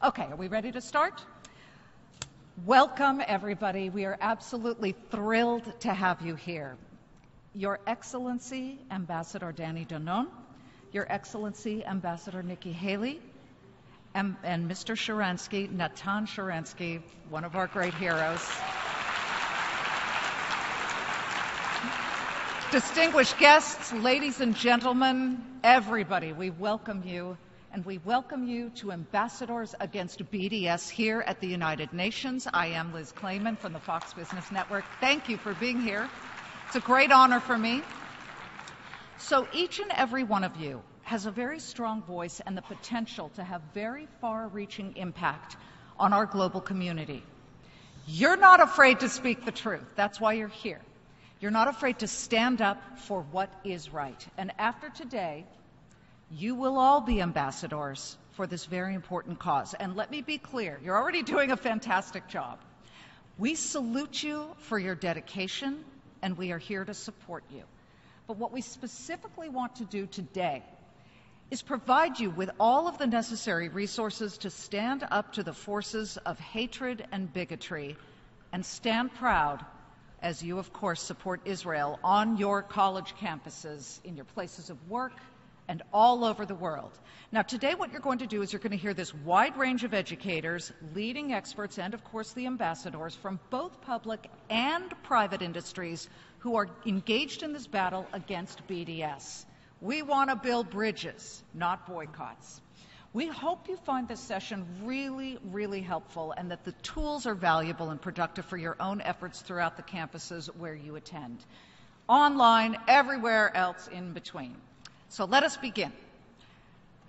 Okay, are we ready to start? Welcome, everybody. We are absolutely thrilled to have you here. Your Excellency, Ambassador Danon, Your Excellency, Ambassador Nikki Haley, and Mr. Sharansky, Natan Sharansky, one of our great heroes. Distinguished guests, ladies and gentlemen, everybody, we welcome you. And we welcome you to Ambassadors Against BDS here at the United Nations. I am Liz Clayman from the Fox Business Network. Thank you for being here. It's a great honor for me. So each and every one of you has a very strong voice and the potential to have very far-reaching impact on our global community. You're not afraid to speak the truth. That's why you're here. You're not afraid to stand up for what is right. And after today, you will all be ambassadors for this very important cause. And let me be clear, you're already doing a fantastic job. We salute you for your dedication, and we are here to support you. But what we specifically want to do today is provide you with all of the necessary resources to stand up to the forces of hatred and bigotry and stand proud as you, of course, support Israel on your college campuses, in your places of work, and all over the world. Now, today what you're going to do is you're going to hear this wide range of educators, leading experts, and of course the ambassadors from both public and private industries who are engaged in this battle against BDS. We want to build bridges, not boycotts. We hope you find this session really, really helpful and that the tools are valuable and productive for your own efforts throughout the campuses where you attend, online, everywhere else in between. So let us begin.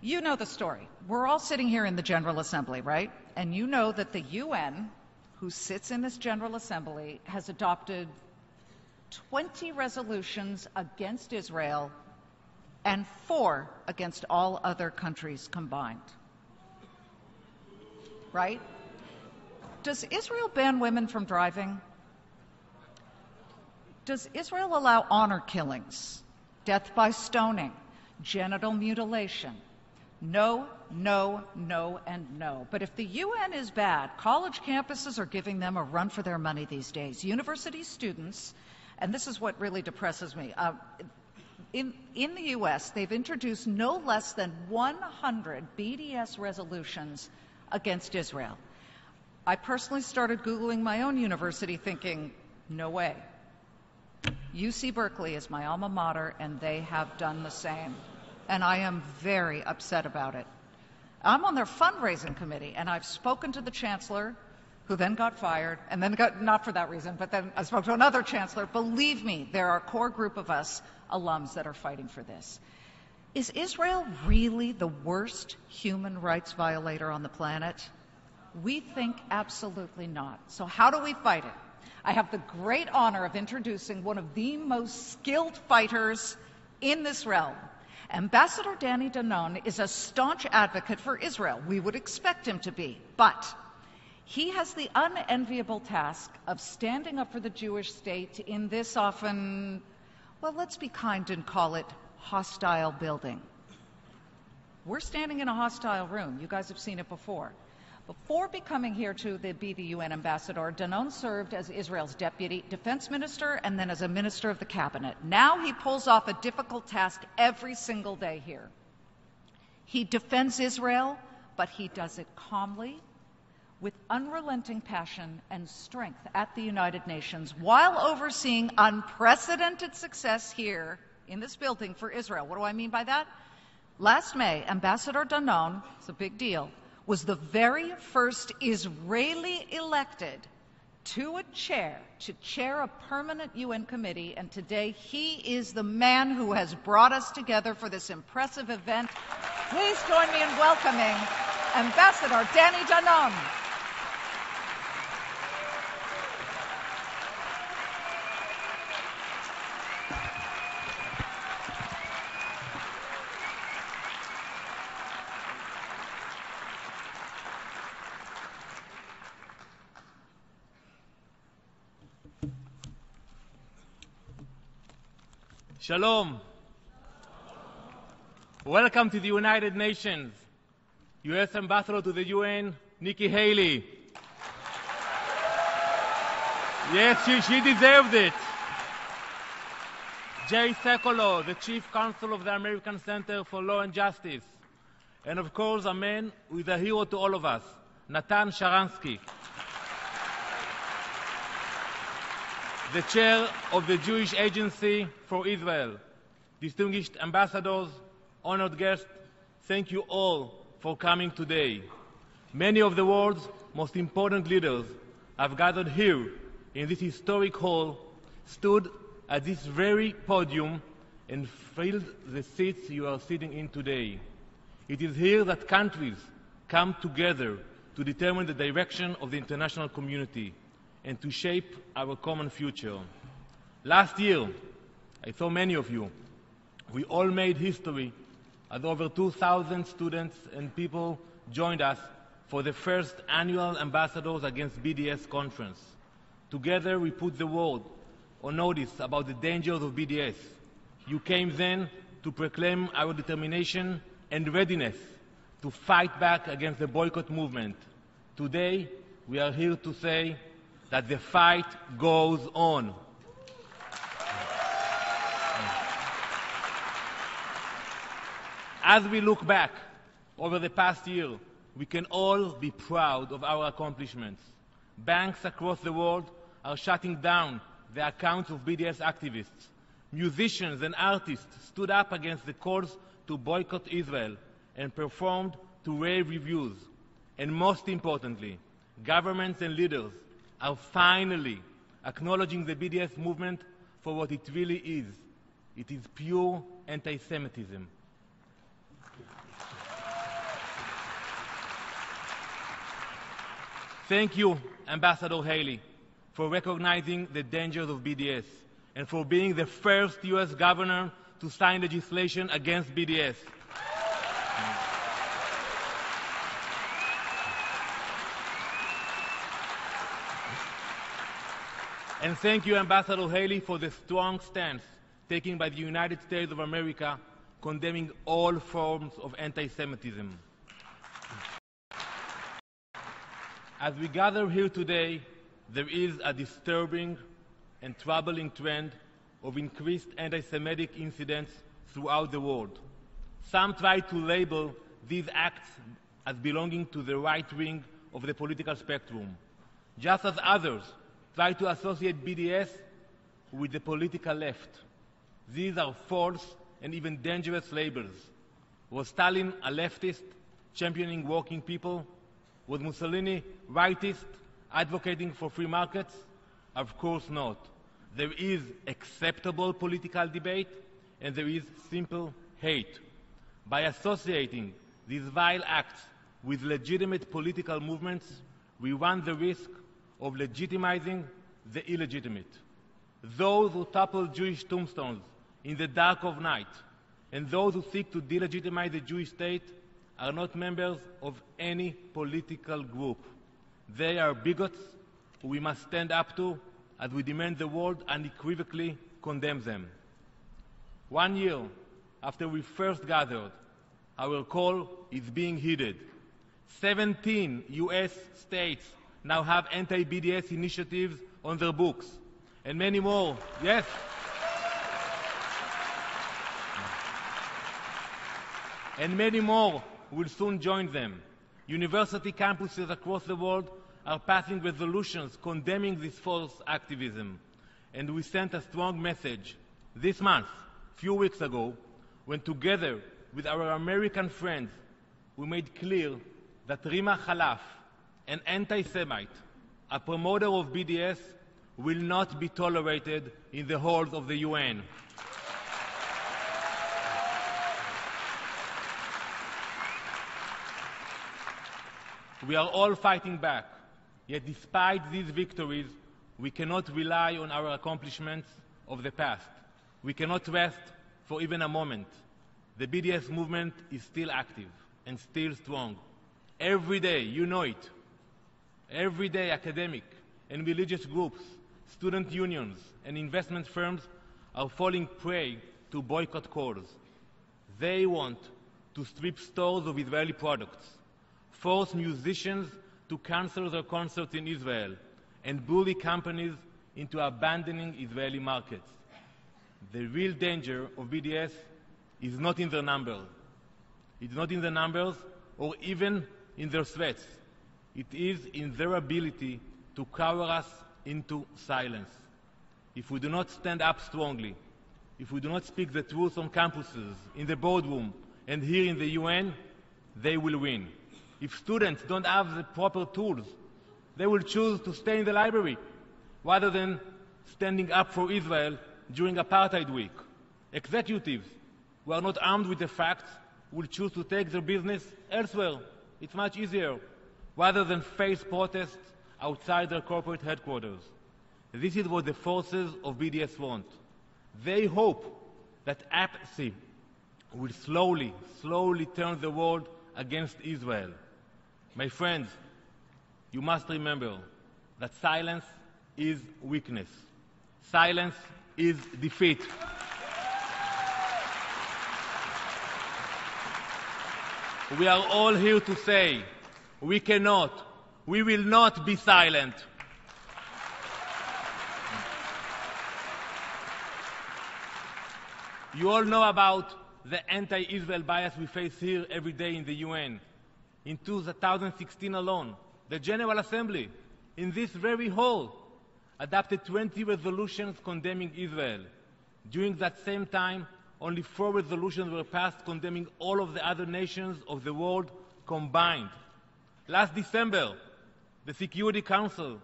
You know the story. We're all sitting here in the General Assembly, right? And you know that the UN, who sits in this General Assembly, has adopted 20 resolutions against Israel and 4 against all other countries combined. Right? Does Israel ban women from driving? Does Israel allow honor killings, death by stoning, genital mutilation? No, no, no, and no. But if the UN is bad, college campuses are giving them a run for their money these days. University students, and this is what really depresses me, in the US, they've introduced no less than 100 BDS resolutions against Israel. I personally started Googling my own university thinking, no way. UC Berkeley is my alma mater, and they have done the same. And I am very upset about it. I'm on their fundraising committee, and I've spoken to the chancellor, who then got fired, and then got, not for that reason, but then I spoke to another chancellor. Believe me, there are a core group of us alums that are fighting for this. Is Israel really the worst human rights violator on the planet? We think absolutely not. So how do we fight it? I have the great honor of introducing one of the most skilled fighters in this realm. Ambassador Danon is a staunch advocate for Israel. We would expect him to be, but he has the unenviable task of standing up for the Jewish state in this often, well, let's be kind and call it hostile building. We're standing in a hostile room. You guys have seen it before. Before becoming here to be the UN ambassador, Danon served as Israel's deputy defense minister and then as a minister of the cabinet. Now he pulls off a difficult task every single day here. He defends Israel, but he does it calmly, with unrelenting passion and strength at the United Nations, while overseeing unprecedented success here in this building for Israel. What do I mean by that? Last May, Ambassador Danon, it's a big deal, was the very first Israeli elected to chair a permanent UN committee, and today he is the man who has brought us together for this impressive event. Please join me in welcoming Ambassador Danon. Shalom. Welcome to the United Nations. U.S. Ambassador to the UN, Nikki Haley. Yes, she deserved it. Jay Sekulow, the Chief Counsel of the American Center for Law and Justice. And of course, a man who is a hero to all of us, Natan Sharansky, the chair of the Jewish Agency for Israel. Distinguished ambassadors, honored guests, thank you all for coming today. Many of the world's most important leaders have gathered here in this historic hall, stood at this very podium, and filled the seats you are sitting in today. It is here that countries come together to determine the direction of the international community and to shape our common future. Last year, I saw many of you. We all made history as over 2,000 students and people joined us for the first annual Ambassadors Against BDS conference. Together, we put the world on notice about the dangers of BDS. You came then to proclaim our determination and readiness to fight back against the boycott movement. Today, we are here to say that the fight goes on. As we look back over the past year, we can all be proud of our accomplishments. Banks across the world are shutting down the accounts of BDS activists. Musicians and artists stood up against the calls to boycott Israel and performed to rave reviews. And most importantly, governments and leaders are finally acknowledging the BDS movement for what it really is. It is pure anti-Semitism. Thank you, Ambassador Haley, for recognizing the dangers of BDS and for being the first U.S. governor to sign legislation against BDS. And thank you, Ambassador Haley, for the strong stance taken by the United States of America condemning all forms of anti-Semitism. As we gather here today, there is a disturbing and troubling trend of increased anti-Semitic incidents throughout the world. Some try to label these acts as belonging to the right wing of the political spectrum, just as others try to associate BDS with the political left. These are false and even dangerous labels. Was Stalin a leftist, championing working people? Was Mussolini rightist, advocating for free markets? Of course not. There is acceptable political debate, and there is simple hate. By associating these vile acts with legitimate political movements, we run the risk of legitimizing the illegitimate. Those who topple Jewish tombstones in the dark of night, and those who seek to delegitimize the Jewish state are not members of any political group. They are bigots who we must stand up to as we demand the world unequivocally condemn them. 1 year after we first gathered, our call is being heeded. 17 U.S. states now have anti-BDS initiatives on their books, and many more, yes. And many more will soon join them. University campuses across the world are passing resolutions condemning this false activism. And we sent a strong message this month, a few weeks ago, when together with our American friends, we made clear that Rima Khalaf, an anti-Semite, a promoter of BDS, will not be tolerated in the halls of the UN. We are all fighting back, yet despite these victories, we cannot rely on our accomplishments of the past. We cannot rest for even a moment. The BDS movement is still active and still strong. Every day, you know it, every day academic and religious groups, student unions, and investment firms are falling prey to boycott calls. They want to strip stores of Israeli products, force musicians to cancel their concerts in Israel, and bully companies into abandoning Israeli markets. The real danger of BDS is not in their numbers. It's not in the numbers or even in their threats. It is in their ability to cower us into silence. If we do not stand up strongly, if we do not speak the truth on campuses, in the boardroom, and here in the UN, they will win. If students don't have the proper tools, they will choose to stay in the library rather than standing up for Israel during Apartheid Week. Executives who are not armed with the facts will choose to take their business elsewhere. It's much easier, rather than face protests outside their corporate headquarters. This is what the forces of BDS want. They hope that apathy will slowly turn the world against Israel. My friends, you must remember that silence is weakness. Silence is defeat. We are all here to say, we will not be silent. You all know about the anti-Israel bias we face here every day in the UN. In 2016 alone, the General Assembly, in this very hall, adopted 20 resolutions condemning Israel. During that same time, only 4 resolutions were passed condemning all of the other nations of the world combined. Last December, the Security Council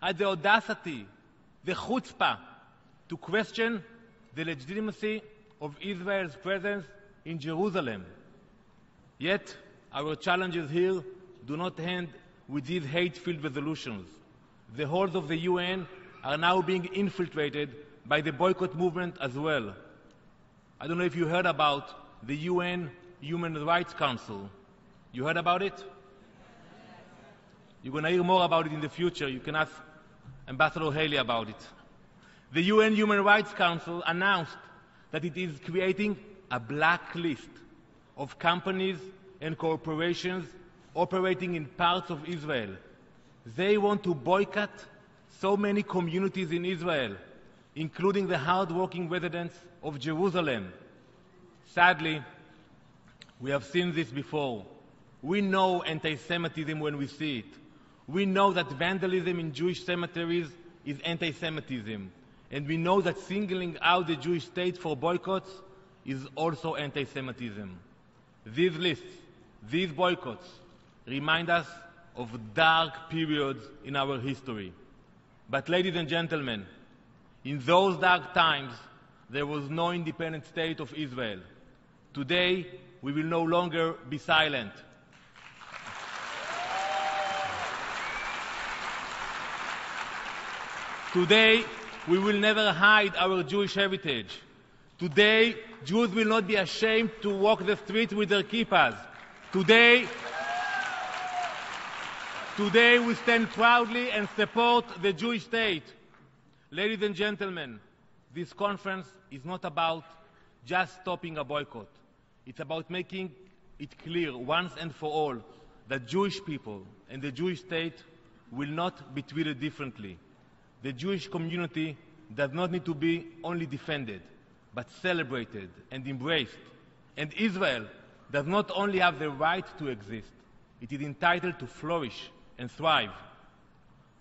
had the audacity, the chutzpah, to question the legitimacy of Israel's presence in Jerusalem. Yet, our challenges here do not end with these hate-filled resolutions. The halls of the UN are now being infiltrated by the boycott movement as well. I don't know if you heard about the UN Human Rights Council. You heard about it? You're going to hear more about it in the future. You can ask Ambassador Haley about it. The UN Human Rights Council announced that it is creating a blacklist of companies and corporations operating in parts of Israel. They want to boycott so many communities in Israel, including the hard-working residents of Jerusalem. Sadly, we have seen this before. We know anti-Semitism when we see it. We know that vandalism in Jewish cemeteries is anti-Semitism. And we know that singling out the Jewish state for boycotts is also anti-Semitism. These lists, these boycotts, remind us of dark periods in our history. But ladies and gentlemen, in those dark times, there was no independent state of Israel. Today, we will no longer be silent. Today, we will never hide our Jewish heritage. Today, Jews will not be ashamed to walk the streets with their kippas. Today, we stand proudly and support the Jewish state. Ladies and gentlemen, this conference is not about just stopping a boycott. It's about making it clear once and for all that Jewish people and the Jewish state will not be treated differently. The Jewish community does not need to be only defended, but celebrated and embraced. And Israel does not only have the right to exist, it is entitled to flourish and thrive.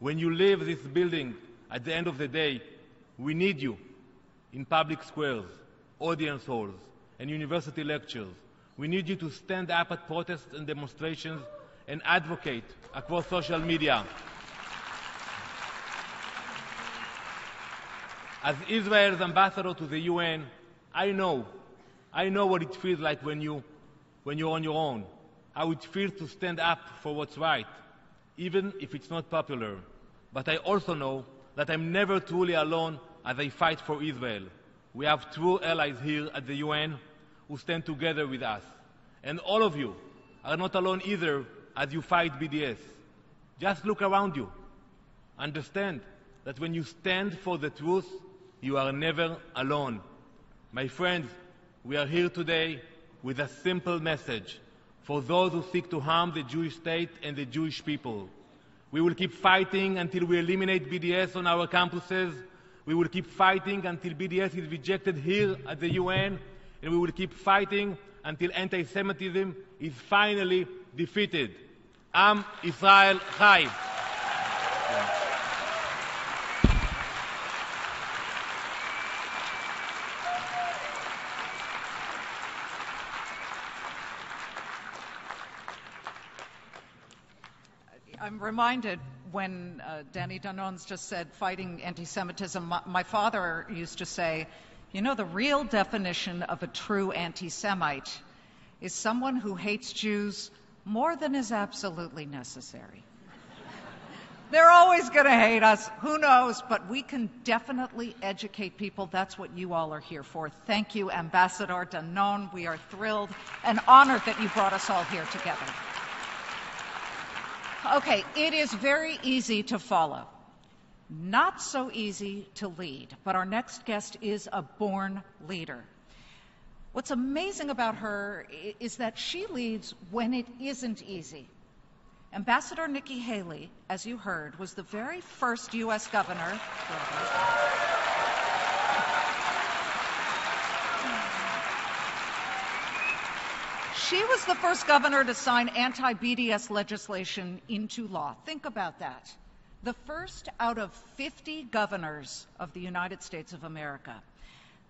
When you leave this building at the end of the day, we need you in public squares, audience halls, and university lectures. We need you to stand up at protests and demonstrations and advocate across social media. As Israel's ambassador to the UN, I know what it feels like when you're on your own, how it feels to stand up for what's right, even if it's not popular. But I also know that I'm never truly alone as I fight for Israel. We have true allies here at the UN who stand together with us. And all of you are not alone either as you fight BDS. Just look around you. Understand that when you stand for the truth, you are never alone. My friends, we are here today with a simple message. for those who seek to harm the Jewish state and the Jewish people. We will keep fighting until we eliminate BDS on our campuses. We will keep fighting until BDS is rejected here at the UN. And we will keep fighting until anti-Semitism is finally defeated. Am Israel Chai. I'm reminded when Danny Danon just said fighting anti-Semitism, my father used to say, you know, the real definition of a true anti-Semite is someone who hates Jews more than is absolutely necessary. They're always going to hate us, who knows, but we can definitely educate people. That's what you all are here for. Thank you, Ambassador Danon. We are thrilled and honored that you brought us all here together. Okay, it is very easy to follow. Not so easy to lead, but our next guest is a born leader. What's amazing about her is that she leads when it isn't easy. Ambassador Nikki Haley, as you heard, was the very first U.S. governor. She was the first governor to sign anti-BDS legislation into law. Think about that. The first out of 50 governors of the United States of America.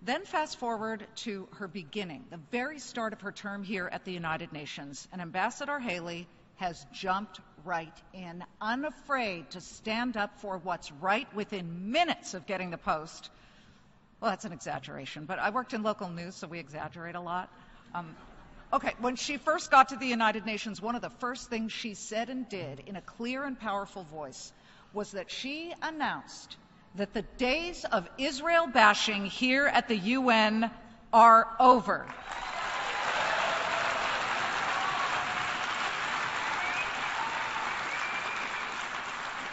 Then fast forward to her beginning, the very start of her term here at the United Nations, and Ambassador Haley has jumped right in, unafraid to stand up for what's right within minutes of getting the post. Well, that's an exaggeration, but I worked in local news, so we exaggerate a lot. Okay, when she first got to the United Nations, one of the first things she said and did in a clear and powerful voice was that she announced that the days of Israel bashing here at the UN are over.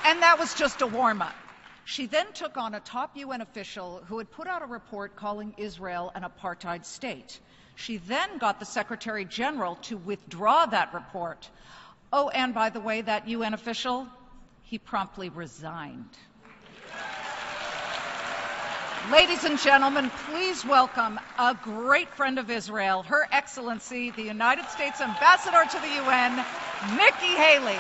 And that was just a warm-up. She then took on a top UN official who had put out a report calling Israel an apartheid state. She then got the Secretary General to withdraw that report. Oh, and by the way, that UN official, he promptly resigned. Ladies and gentlemen, please welcome a great friend of Israel, Her Excellency, the United States Ambassador to the UN, Nikki Haley.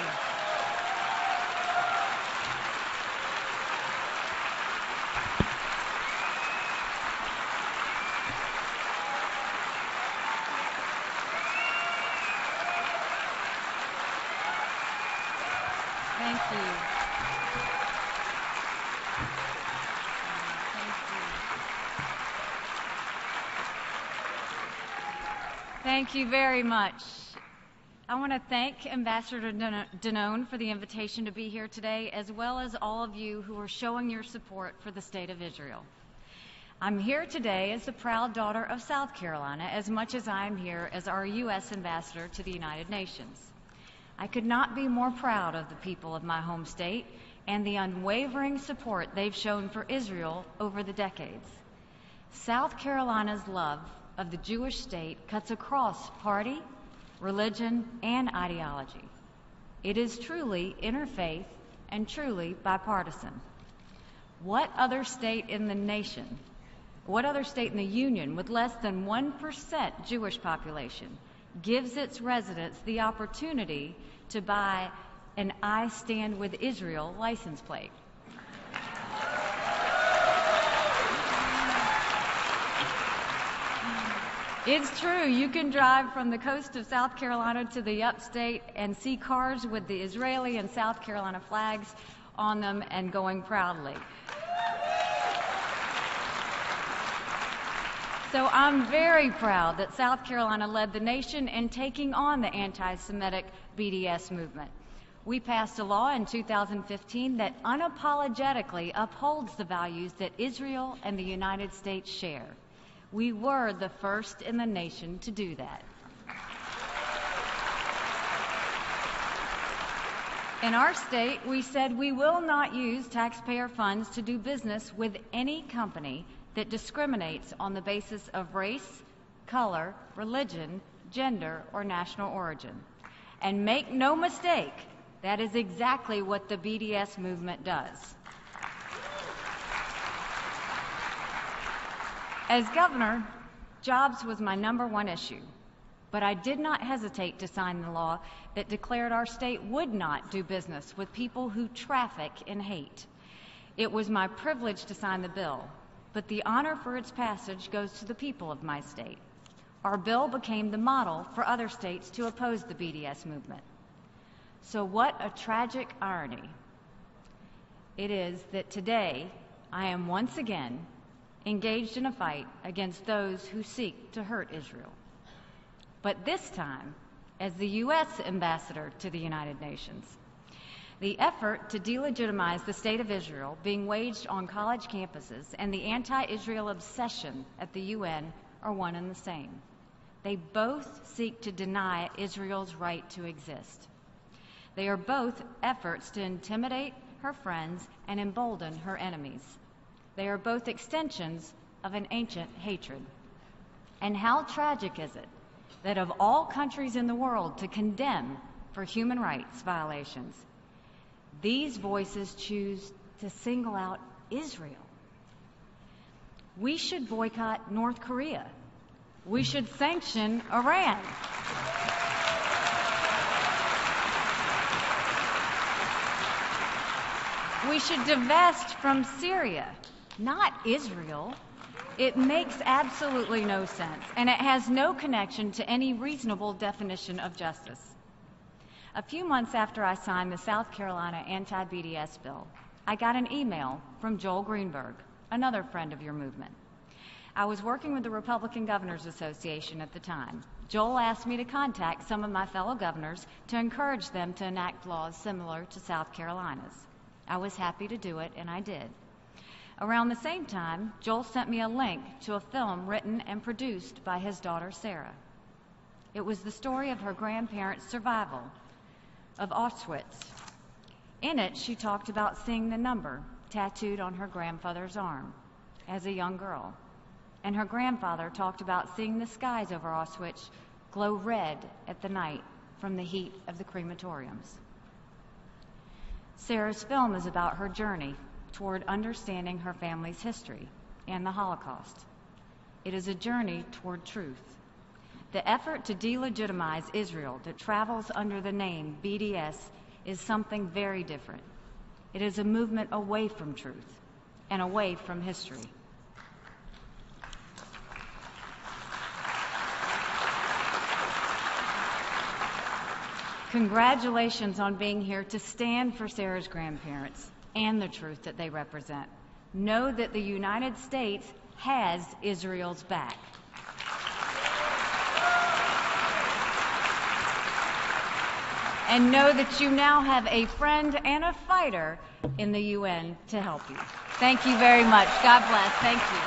Thank you. Thank you very much. I want to thank Ambassador Danon for the invitation to be here today, as well as all of you who are showing your support for the State of Israel. I'm here today as the proud daughter of South Carolina, as much as I'm here as our U.S. Ambassador to the United Nations. I could not be more proud of the people of my home state and the unwavering support they've shown for Israel over the decades. South Carolina's love of the Jewish state cuts across party, religion, and ideology. It is truly interfaith and truly bipartisan. What other state in the nation, what other state in the Union with less than 1% Jewish population gives its residents the opportunity to buy an I Stand With Israel license plate? It's true, you can drive from the coast of South Carolina to the upstate and see cars with the Israeli and South Carolina flags on them and going proudly. So I'm very proud that South Carolina led the nation in taking on the anti-Semitic BDS movement. We passed a law in 2015 that unapologetically upholds the values that Israel and the United States share. We were the first in the nation to do that. In our state, we said we will not use taxpayer funds to do business with any company that discriminates on the basis of race, color, religion, gender, or national origin. And make no mistake, that is exactly what the BDS movement does. As governor, jobs was my #1 issue, but I did not hesitate to sign the law that declared our state would not do business with people who traffic in hate. It was my privilege to sign the bill, but the honor for its passage goes to the people of my state. Our bill became the model for other states to oppose the BDS movement. So what a tragic irony it is that today I am once again engaged in a fight against those who seek to hurt Israel. But this time, as the U.S. ambassador to the United Nations. The effort to delegitimize the State of Israel being waged on college campuses and the anti-Israel obsession at the UN are one and the same. They both seek to deny Israel's right to exist. They are both efforts to intimidate her friends and embolden her enemies. They are both extensions of an ancient hatred. And how tragic is it that of all countries in the world to condemn for human rights violations, these voices choose to single out Israel. We should boycott North Korea. We should sanction Iran. We should divest from Syria, not Israel. It makes absolutely no sense, and it has no connection to any reasonable definition of justice. A few months after I signed the South Carolina anti-BDS bill, I got an email from Joel Greenberg, another friend of your movement. I was working with the Republican Governors Association at the time. Joel asked me to contact some of my fellow governors to encourage them to enact laws similar to South Carolina's. I was happy to do it, and I did. Around the same time, Joel sent me a link to a film written and produced by his daughter, Sarah. It was the story of her grandparents' survival of Auschwitz. In it, she talked about seeing the number tattooed on her grandfather's arm as a young girl. And her grandfather talked about seeing the skies over Auschwitz glow red at the night from the heat of the crematoriums. Sarah's film is about her journey toward understanding her family's history and the Holocaust. It is a journey toward truth. The effort to delegitimize Israel that travels under the name BDS is something very different. It is a movement away from truth and away from history. Congratulations on being here to stand for Sarah's grandparents and the truth that they represent. Know that the United States has Israel's back. And know that you now have a friend and a fighter in the UN to help you. Thank you very much. God bless. Thank you.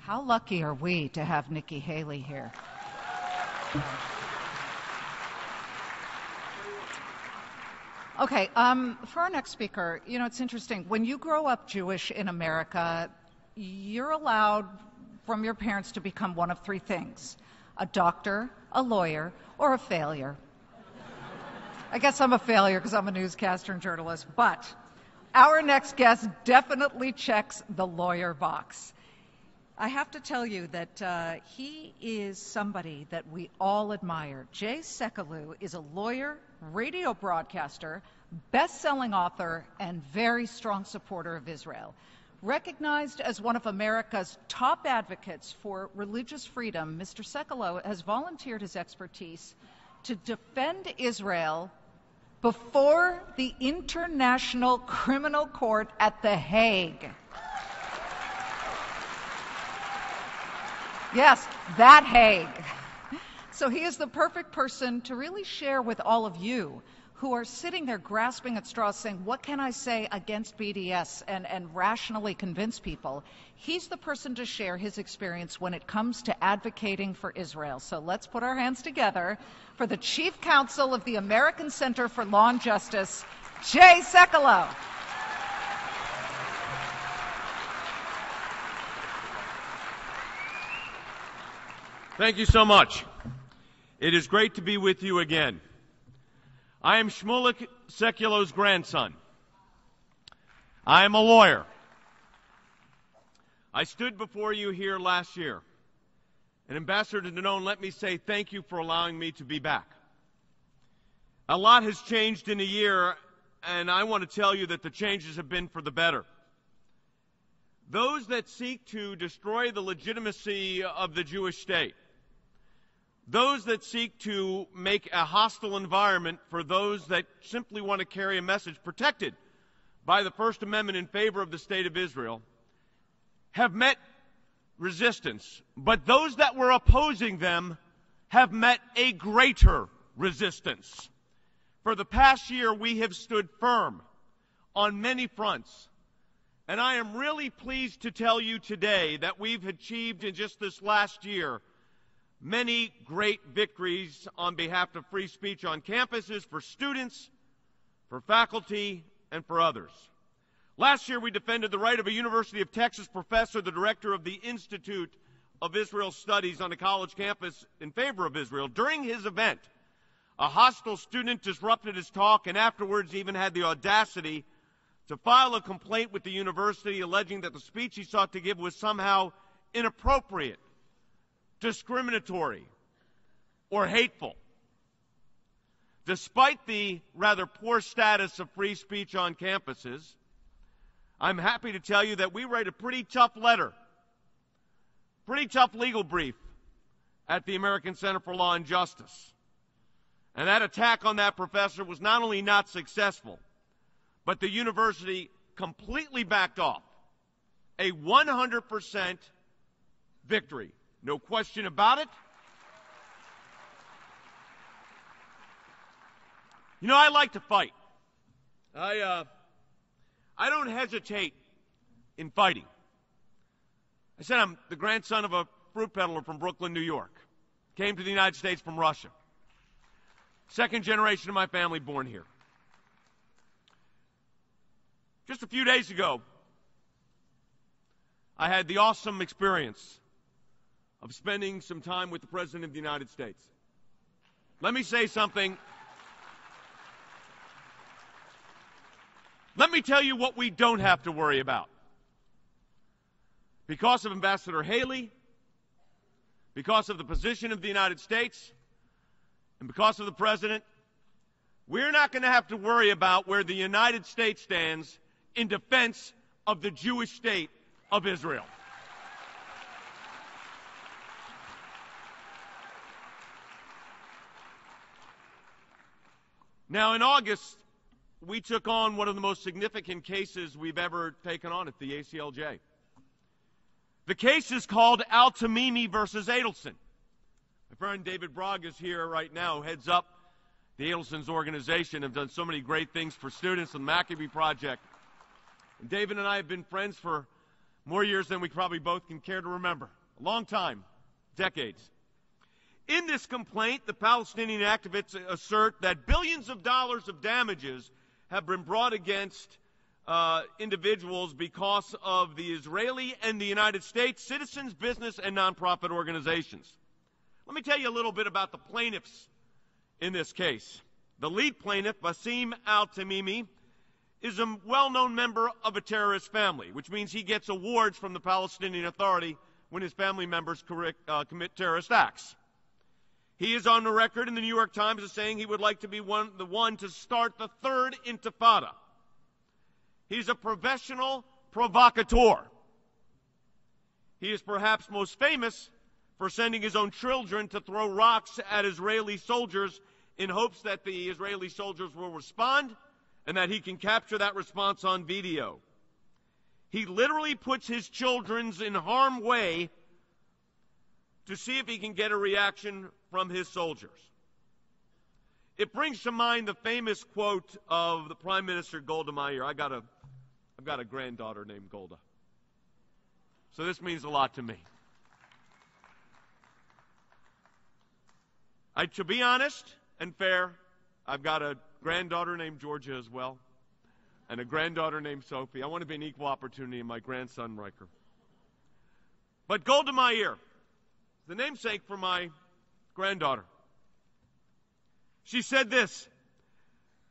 How lucky are we to have Nikki Haley here? Okay, for our next speaker, you know, it's interesting. When you grow up Jewish in America, you're allowed from your parents to become one of three things: a doctor, a lawyer, or a failure. I guess I'm a failure because I'm a newscaster and journalist, but our next guest definitely checks the lawyer box. I have to tell you that he is somebody that we all admire. Jay Sekulow is a lawyer, radio broadcaster, best-selling author, and very strong supporter of Israel. Recognized as one of America's top advocates for religious freedom, Mr. Sekulow has volunteered his expertise to defend Israel before the International Criminal Court at The Hague. Yes, that Hague. So he is the perfect person to really share with all of you who are sitting there grasping at straws saying, what can I say against BDS, and rationally convince people. He's the person to share his experience when it comes to advocating for Israel. So let's put our hands together for the Chief Counsel of the American Center for Law and Justice, Jay Sekulow. Thank you so much. It is great to be with you again. I am Shmulik Sekulow's grandson. I am a lawyer. I stood before you here last year. And Ambassador Danon, let me say thank you for allowing me to be back. A lot has changed in a year, and I want to tell you that the changes have been for the better. Those that seek to destroy the legitimacy of the Jewish state, those that seek to make a hostile environment for those that simply want to carry a message protected by the First Amendment in favor of the State of Israel, have met resistance. But those that were opposing them have met a greater resistance. For the past year, we have stood firm on many fronts. And I am really pleased to tell you today that we've achieved in just this last year many great victories on behalf of free speech on campuses for students, for faculty, and for others. Last year, we defended the right of a University of Texas professor, the director of the Institute of Israel Studies on a college campus in favor of Israel. During his event, a hostile student disrupted his talk and afterwards even had the audacity to file a complaint with the university alleging that the speech he sought to give was somehow inappropriate, discriminatory, or hateful. Despite the rather poor status of free speech on campuses, I'm happy to tell you that we write a pretty tough letter, pretty tough legal brief at the American Center for Law and Justice. And that attack on that professor was not only not successful, but the university completely backed off. A 100% victory. No question about it. You know, I like to fight. I don't hesitate in fighting. I said I'm the grandson of a fruit peddler from Brooklyn, New York. Came to the United States from Russia. Second generation of my family born here. Just a few days ago, I had the awesome experience of spending some time with the President of the United States. Let me say something. Let me tell you what we don't have to worry about. Because of Ambassador Haley, because of the position of the United States, and because of the President, we're not going to have to worry about where the United States stands in defense of the Jewish state of Israel. Now, in August, we took on one of the most significant cases we've ever taken on at the ACLJ. The case is called Al-Tamimi versus Adelson. My friend David Bragg is here right now, who heads up the Adelson's organization, have done so many great things for students in the Maccabee Project. And David and I have been friends for more years than we probably both can care to remember. A long time, decades. In this complaint, the Palestinian activists assert that billions of dollars of damages have been brought against individuals because of the Israeli and the United States citizens, business, and nonprofit organizations. Let me tell you a little bit about the plaintiffs in this case. The lead plaintiff, Bassem Al-Tamimi, is a well-known member of a terrorist family, which means he gets awards from the Palestinian Authority when his family members commit terrorist acts. He is on the record in the New York Times as saying he would like to be the one to start the third intifada. He's a professional provocateur. He is perhaps most famous for sending his own children to throw rocks at Israeli soldiers in hopes that the Israeli soldiers will respond and that he can capture that response on video. He literally puts his children in harm's way to see if he can get a reaction from his soldiers. It brings to mind the famous quote of the Prime Minister Golda Meir. I've got a granddaughter named Golda, so this means a lot to me. To be honest and fair, I've got a granddaughter named Georgia as well, and a granddaughter named Sophie. I want to be an equal opportunity in my grandson Riker. But Golda Meir, the namesake for my granddaughter, she said this: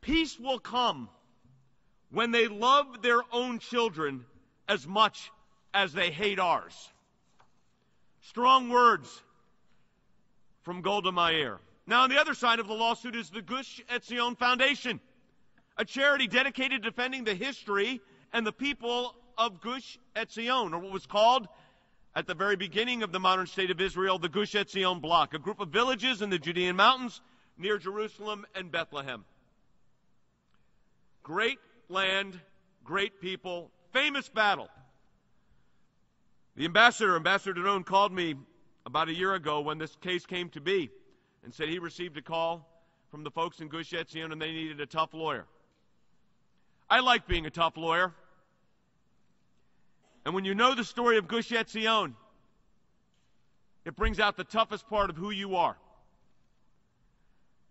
peace will come when they love their own children as much as they hate ours. Strong words from Golda Meir. Now, on the other side of the lawsuit is the Gush Etzion Foundation, a charity dedicated to defending the history and the people of Gush Etzion, or what was called at the very beginning of the modern state of Israel, the Gush Etzion block, a group of villages in the Judean mountains near Jerusalem and Bethlehem. Great land, great people, famous battle. The Ambassador Danon, called me about a year ago when this case came to be and said he received a call from the folks in Gush Etzion and they needed a tough lawyer. I like being a tough lawyer. And when you know the story of Gush Etzion, it brings out the toughest part of who you are.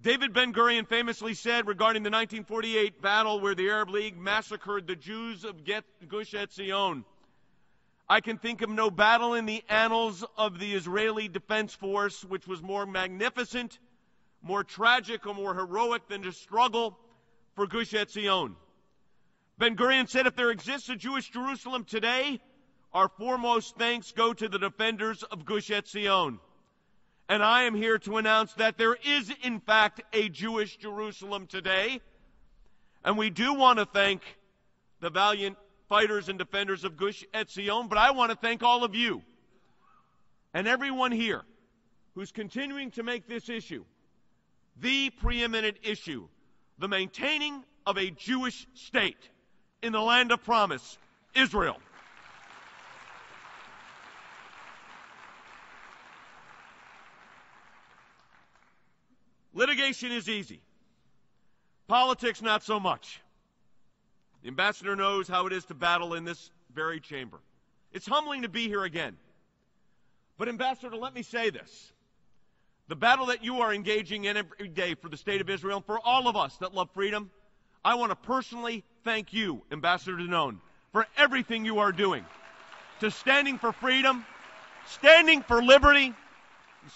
David Ben-Gurion famously said regarding the 1948 battle where the Arab League massacred the Jews of Gush Etzion, I can think of no battle in the annals of the Israeli Defense Force which was more magnificent, more tragic, or more heroic than the struggle for Gush Etzion. Ben-Gurion said, if there exists a Jewish Jerusalem today, our foremost thanks go to the defenders of Gush Etzion. And I am here to announce that there is, in fact, a Jewish Jerusalem today. And we do want to thank the valiant fighters and defenders of Gush Etzion, but I want to thank all of you and everyone here who's continuing to make this issue the preeminent issue, the maintaining of a Jewish state in the land of promise, Israel. Litigation is easy. Politics, not so much. The ambassador knows how it is to battle in this very chamber. It's humbling to be here again. But, Ambassador, let me say this. The battle that you are engaging in every day for the state of Israel, and for all of us that love freedom, I want to personally thank you, Ambassador Danon, for everything you are doing to standing for freedom, standing for liberty,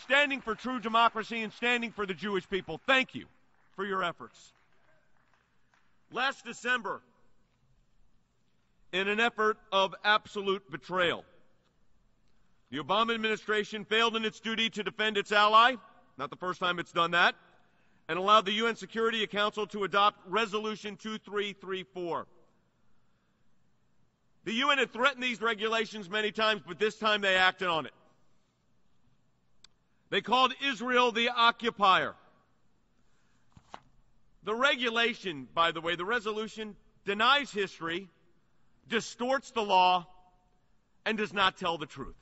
standing for true democracy, and standing for the Jewish people. Thank you for your efforts. Last December, in an effort of absolute betrayal, the Obama administration failed in its duty to defend its ally, not the first time it's done that, and allowed the UN Security Council to adopt Resolution 2334. The UN had threatened these regulations many times, but this time they acted on it. They called Israel the occupier. The regulation, by the way, the resolution, denies history, distorts the law, and does not tell the truth.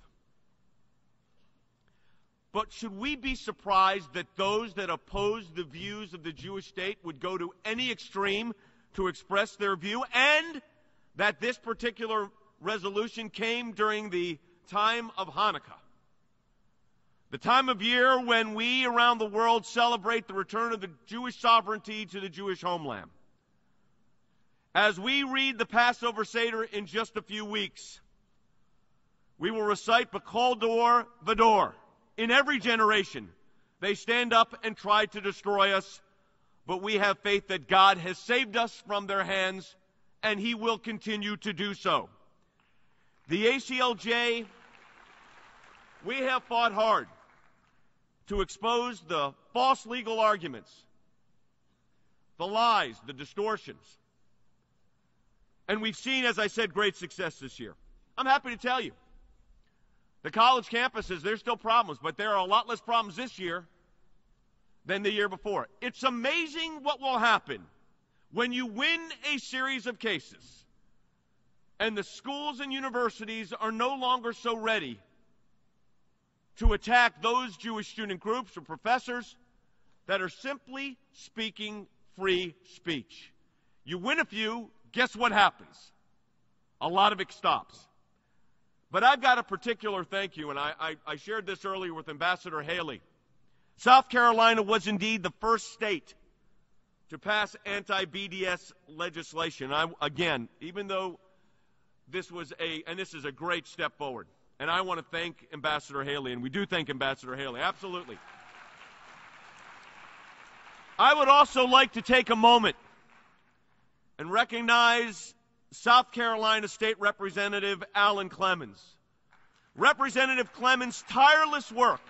But should we be surprised that those that oppose the views of the Jewish state would go to any extreme to express their view, and that this particular resolution came during the time of Hanukkah, the time of year when we around the world celebrate the return of the Jewish sovereignty to the Jewish homeland? As we read the Passover Seder in just a few weeks, we will recite B'kol Dor V'dor. In every generation, they stand up and try to destroy us, but we have faith that God has saved us from their hands, and He will continue to do so. The ACLJ, we have fought hard to expose the false legal arguments, the lies, the distortions. And we've seen, as I said, great success this year. I'm happy to tell you, the college campuses, there's still problems, but there are a lot less problems this year than the year before. It's amazing what will happen when you win a series of cases and the schools and universities are no longer so ready to attack those Jewish student groups or professors that are simply speaking free speech. You win a few, guess what happens? A lot of it stops. But I've got a particular thank you, and I shared this earlier with Ambassador Haley. South Carolina was indeed the first state to pass anti-BDS legislation. Again, even though this is a great step forward, and I want to thank Ambassador Haley, and we do thank Ambassador Haley, absolutely. I would also like to take a moment and recognize South Carolina State Representative Alan Clemens. Representative Clemens' tireless work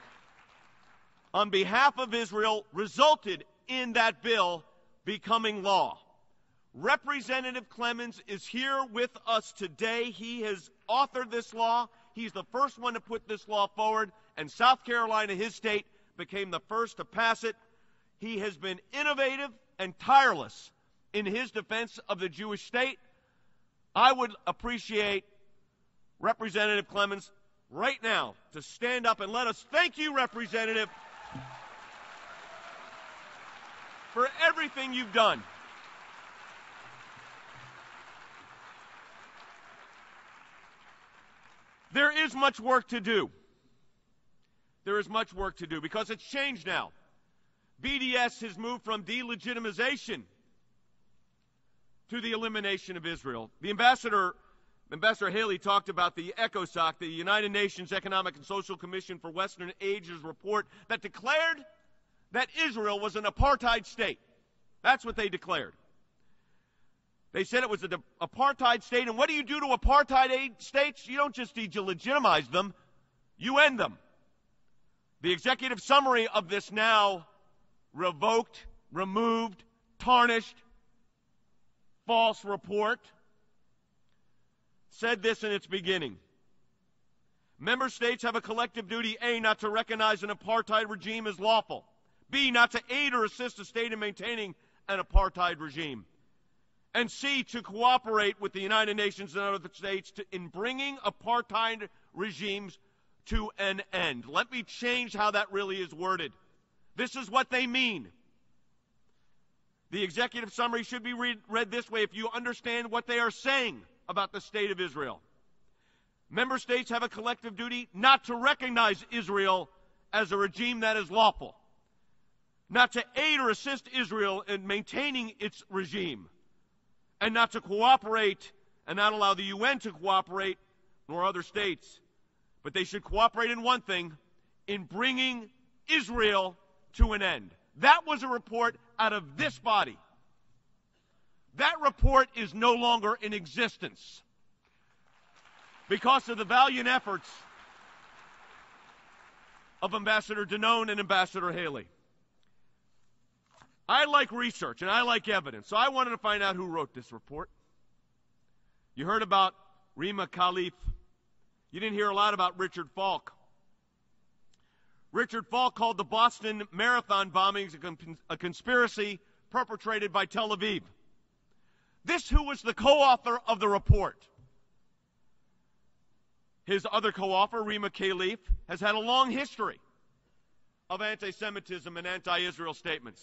on behalf of Israel resulted in that bill becoming law. Representative Clemens is here with us today. He has authored this law. He's the first one to put this law forward, and South Carolina, his state, became the first to pass it. He has been innovative and tireless in his defense of the Jewish state. I would appreciate Representative Clemens right now to stand up and let us thank you, Representative, for everything you've done. There is much work to do. There is much work to do because it's changed now. BDS has moved from delegitimization to the elimination of Israel. The Ambassador Haley talked about the ECOSOC, the United Nations Economic and Social Commission for Western Asia's report that declared that Israel was an apartheid state. That's what they declared. They said it was an apartheid state, and what do you do to apartheid states? You don't just delegitimize them, you end them. The executive summary of this now revoked, removed, tarnished, false report said this in its beginning. Member states have a collective duty, A, not to recognize an apartheid regime as lawful, B, not to aid or assist a state in maintaining an apartheid regime, and C, to cooperate with the United Nations and other states in bringing apartheid regimes to an end. Let me change how that really is worded. This is what they mean. The executive summary should be read this way if you understand what they are saying about the state of Israel. Member states have a collective duty not to recognize Israel as a regime that is lawful, not to aid or assist Israel in maintaining its regime, and not to cooperate and not allow the UN to cooperate, nor other states. But they should cooperate in one thing, in bringing Israel to an end. That was a report out of this body. That report is no longer in existence because of the valiant efforts of Ambassador Danon and Ambassador Haley. I like research and I like evidence, so I wanted to find out who wrote this report. You heard about Rima Khalif. You didn't hear a lot about Richard Falk. Richard Falk called the Boston Marathon bombings a conspiracy perpetrated by Tel Aviv. This who was the co-author of the report. His other co-author, Rima Khalif, has had a long history of anti-Semitism and anti-Israel statements.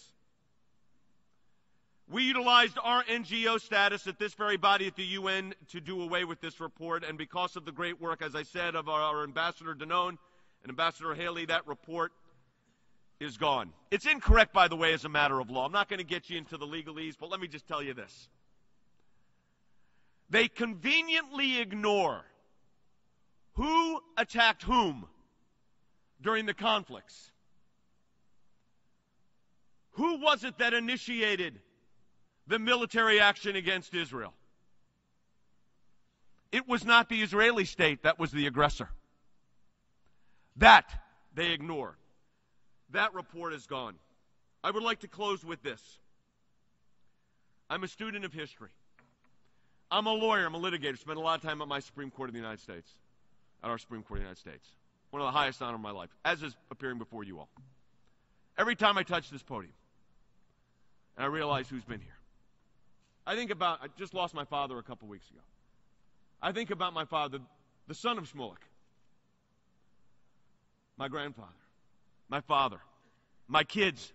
We utilized our NGO status at this very body at the UN to do away with this report, and because of the great work, as I said, of our Ambassador Danon and Ambassador Haley, that report is gone. It's incorrect, by the way, as a matter of law. I'm not going to get you into the legalese, but let me just tell you this. They conveniently ignore who attacked whom during the conflicts. Who was it that initiated the military action against Israel? It was not the Israeli state that was the aggressor. That they ignore. That report is gone. I would like to close with this. I'm a student of history. I'm a lawyer. I'm a litigator. Spent a lot of time at my Supreme Court of the United States. At our Supreme Court of the United States. One of the highest honors of my life, as is appearing before you all. Every time I touch this podium, and I realize who's been here. I just lost my father a couple weeks ago. I think about my father, the son of Shmulek, my grandfather, my father, my kids,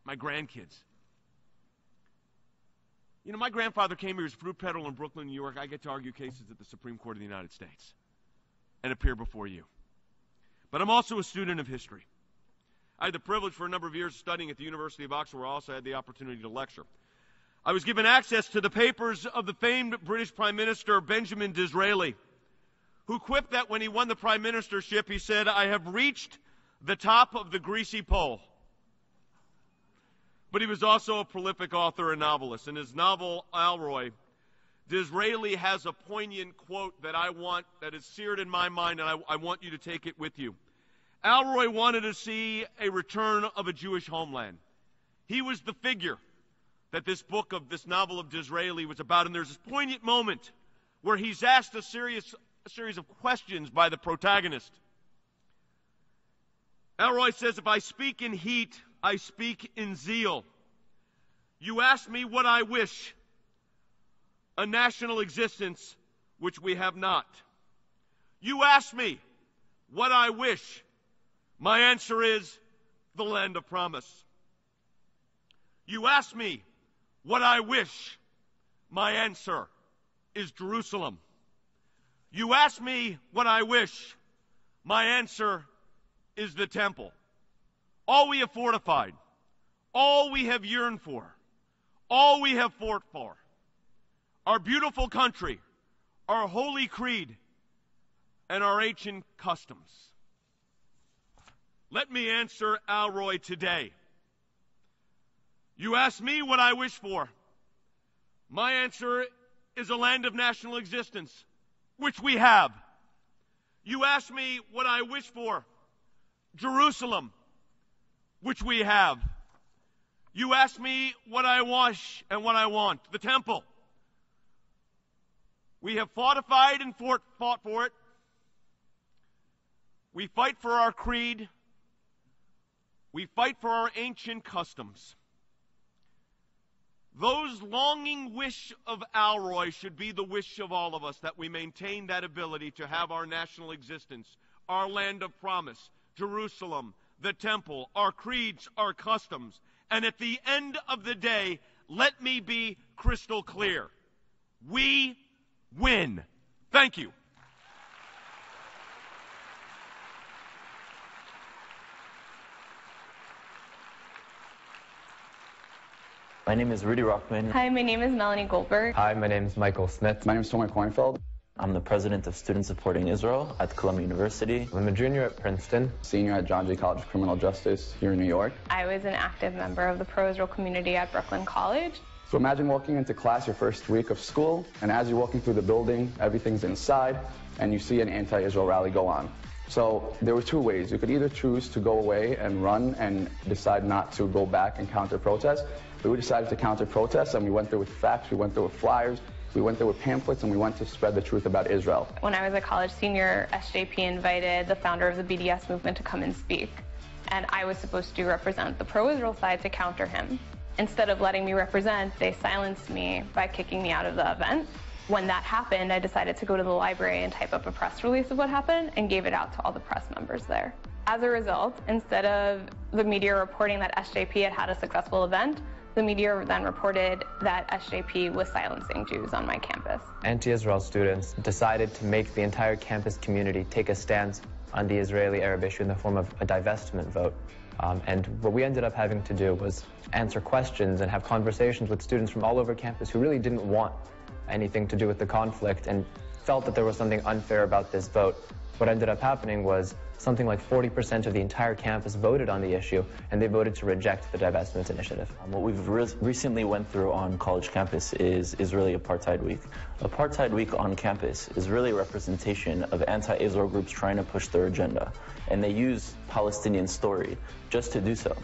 my grandkids. You know, my grandfather came here as a fruit peddler in Brooklyn, New York. I get to argue cases at the Supreme Court of the United States and appear before you. But I'm also a student of history. I had the privilege for a number of years studying at the University of Oxford, where I also had the opportunity to lecture. I was given access to the papers of the famed British Prime Minister Benjamin Disraeli, who quipped that when he won the prime ministership, he said, "I have reached the top of the greasy pole." But he was also a prolific author and novelist. In his novel, Alroy, Disraeli has a poignant quote that is seared in my mind, and I want you to take it with you. Alroy wanted to see a return of a Jewish homeland. He was the figure that this novel of Disraeli was about, and there's this poignant moment where he's asked a series of questions by the protagonist. Alroy says, "If I speak in heat, I speak in zeal. You ask me what I wish, a national existence which we have not. You ask me what I wish. My answer is the land of promise. You ask me what I wish. My answer is Jerusalem. You ask me what I wish. My answer is the temple. All we have fortified, all we have yearned for, all we have fought for, our beautiful country, our holy creed, and our ancient customs." Let me answer Alroy today. You ask me what I wish for. My answer is a land of national existence, which we have. You ask me what I wish for. Jerusalem, which we have. You ask me what I wish and what I want. The temple. We have fortified and fought for it. We fight for our creed. We fight for our ancient customs. Those longing wish of Alroy should be the wish of all of us, that we maintain that ability to have our national existence, our land of promise, Jerusalem, the temple, our creeds, our customs. And at the end of the day, let me be crystal clear. We win. Thank you. My name is Rudy Rockman. Hi, my name is Melanie Goldberg. Hi, my name is Michael Smith. My name is Tomer Kornfeld. I'm the president of Students Supporting Israel at Columbia University. I'm a junior at Princeton. Senior at John Jay College of Criminal Justice here in New York. I was an active member of the pro-Israel community at Brooklyn College. So imagine walking into class your first week of school, and as you're walking through the building, everything's inside, and you see an anti-Israel rally go on. So there were two ways. You could either choose to go away and run and decide not to go back and counter-protest. But we decided to counter-protest, and we went there with facts, we went there with flyers, we went there with pamphlets, and we went to spread the truth about Israel. When I was a college senior, SJP invited the founder of the BDS movement to come and speak. And I was supposed to represent the pro-Israel side to counter him. Instead of letting me represent, they silenced me by kicking me out of the event. When that happened, I decided to go to the library and type up a press release of what happened and gave it out to all the press members there. As a result, instead of the media reporting that SJP had had a successful event, the media then reported that SJP was silencing Jews on my campus. Anti-Israel students decided to make the entire campus community take a stance on the Israeli-Arab issue in the form of a divestment vote. And what we ended up having to do was answer questions and have conversations with students from all over campus who really didn't want anything to do with the conflict and felt that there was something unfair about this vote. What ended up happening was something like 40% of the entire campus voted on the issue, and they voted to reject the divestment initiative. What we've recently went through on college campus is Israeli Apartheid Week. Apartheid Week on campus is really a representation of anti-Israel groups trying to push their agenda, and they use Palestinian story just to do so.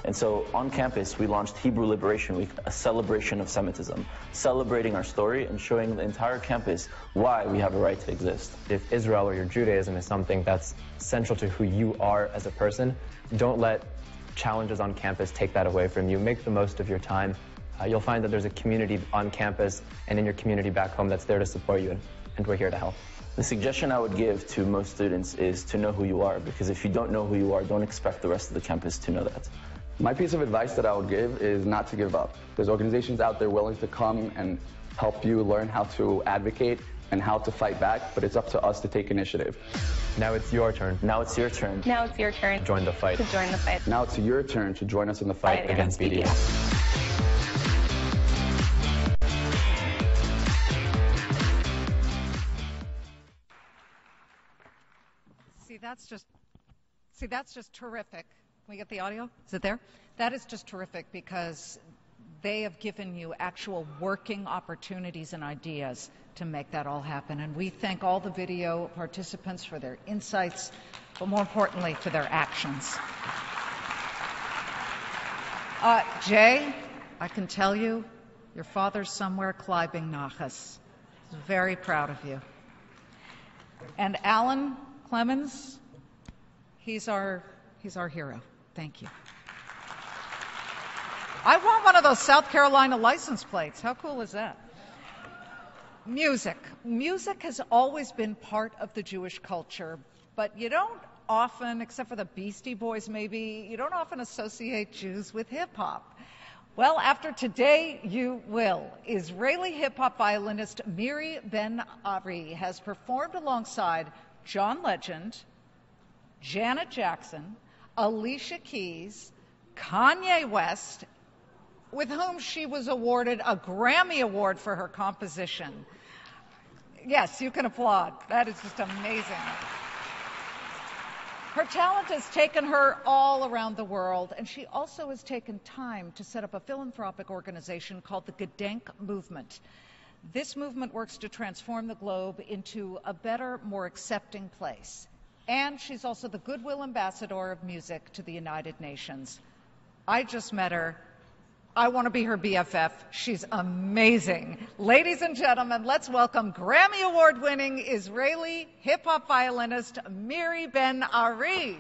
And so on campus, we launched Hebrew Liberation Week, a celebration of Semitism, celebrating our story and showing the entire campus why we have a right to exist. If Israel or your Judaism is something that's central to who you are as a person, don't let challenges on campus take that away from you. Make the most of your time. You'll find that there's a community on campus and in your community back home that's there to support you, and we're here to help. The suggestion I would give to most students is to know who you are, because if you don't know who you are, don't expect the rest of the campus to know that. My piece of advice that I would give is not to give up. There's organizations out there willing to come and help you learn how to advocate and how to fight back, but it's up to us to take initiative. Now it's your turn. Now it's your turn. Now it's your turn Join the fight. to join the fight. Now it's your turn to join us in the fight Against BDS. See, that's just terrific. Can we get the audio? Is it there? That is just terrific because they have given you actual working opportunities and ideas to make that all happen. And we thank all the video participants for their insights, but more importantly, for their actions. Jay, I can tell you, your father's somewhere climbing Nachas. He's very proud of you. And Alan Clemens, he's our hero. Thank you. I want one of those South Carolina license plates. How cool is that? Music. Music has always been part of the Jewish culture, but you don't often, except for the Beastie Boys maybe, you don't often associate Jews with hip-hop. Well, after today, you will. Israeli hip-hop violinist Miri Ben-Ari has performed alongside John Legend, Janet Jackson, Alicia Keys, Kanye West, with whom she was awarded a Grammy Award for her composition. Yes, you can applaud. That is just amazing. Her talent has taken her all around the world, and she also has taken time to set up a philanthropic organization called the Gedenk Movement. This movement works to transform the globe into a better, more accepting place. And she's also the Goodwill Ambassador of Music to the United Nations. I just met her. I want to be her BFF. She's amazing. Ladies and gentlemen, let's welcome Grammy Award-winning Israeli hip-hop violinist Miri Ben-Ari.